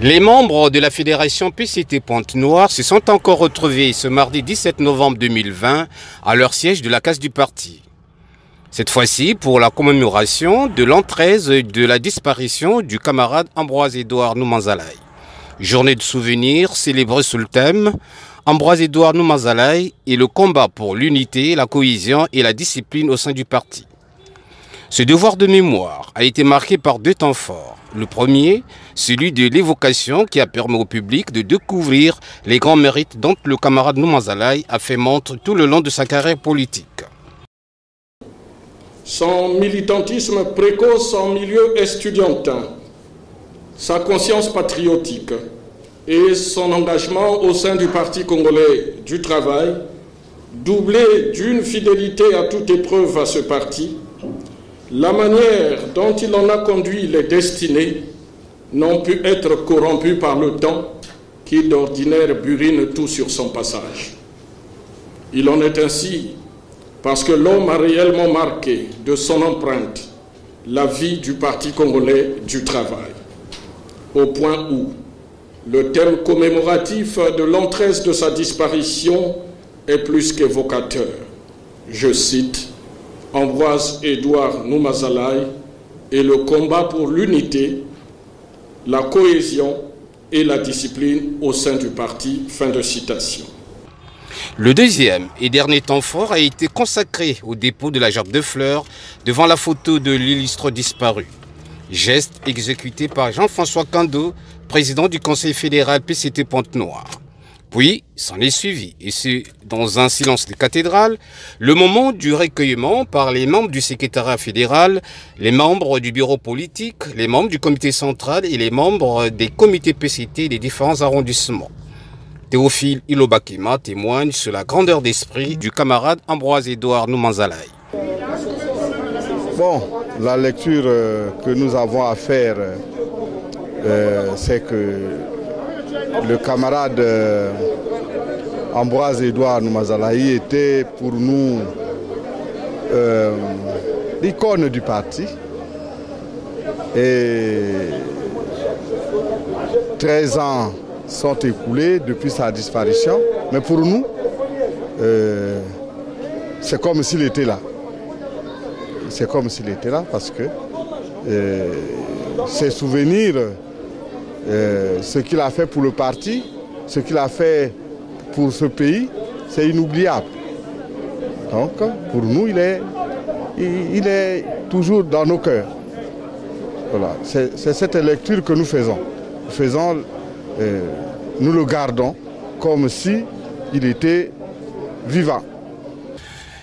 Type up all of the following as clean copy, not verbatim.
Les membres de la fédération PCT Pointe-Noire se sont encore retrouvés ce mardi 17 novembre 2020 à leur siège de la case du parti. Cette fois-ci pour la commémoration de l'an 13 de la disparition du camarade Ambroise-Édouard Noumanzalaye. Journée de souvenirs célébrée sous le thème Ambroise-Édouard Noumanzalaye et le combat pour l'unité, la cohésion et la discipline au sein du parti. Ce devoir de mémoire a été marqué par deux temps forts. Le premier, celui de l'évocation qui a permis au public de découvrir les grands mérites dont le camarade Noumanzalaye a fait montre tout le long de sa carrière politique. Son militantisme précoce en milieu estudiantin, sa conscience patriotique et son engagement au sein du Parti congolais du travail, doublé d'une fidélité à toute épreuve à ce parti, la manière dont il en a conduit les destinées n'ont pu être corrompues par le temps qui d'ordinaire burine tout sur son passage. Il en est ainsi parce que l'homme a réellement marqué de son empreinte la vie du Parti congolais du travail, au point où le thème commémoratif de l'an 13 de sa disparition est plus qu'évocateur. Je cite Ambroise-Édouard Noumanzalaye et le combat pour l'unité, la cohésion et la discipline au sein du parti. Fin de citation. Le deuxième et dernier temps fort a été consacré au dépôt de la gerbe de fleurs devant la photo de l'illustre disparu. Geste exécuté par Jean-François Kando, président du Conseil fédéral PCT Pointe-Noire. Puis, s'en est suivi, et c'est dans un silence de cathédrale, le moment du recueillement par les membres du secrétariat fédéral, les membres du bureau politique, les membres du comité central et les membres des comités PCT des différents arrondissements. Théophile Ilobakema témoigne sur la grandeur d'esprit du camarade Ambroise-Édouard Noumanzalaye. Bon, la lecture que nous avons à faire, c'est que le camarade Ambroise-Édouard Noumanzalaye était pour nous l'icône du parti. Et 13 ans sont écoulés depuis sa disparition. Mais pour nous, c'est comme s'il était là. C'est comme s'il était là parce que ses souvenirs, ce qu'il a fait pour le parti, ce qu'il a fait pour ce pays, c'est inoubliable. Donc, pour nous, il est toujours dans nos cœurs. Voilà. C'est cette lecture que nous faisons. Nous le gardons comme si il était vivant.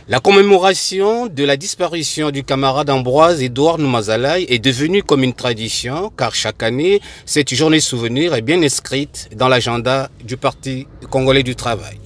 La commémoration de la disparition du camarade Ambroise-Édouard Noumanzalaye est devenue comme une tradition, car chaque année, cette journée souvenir est bien inscrite dans l'agenda du Parti congolais du travail.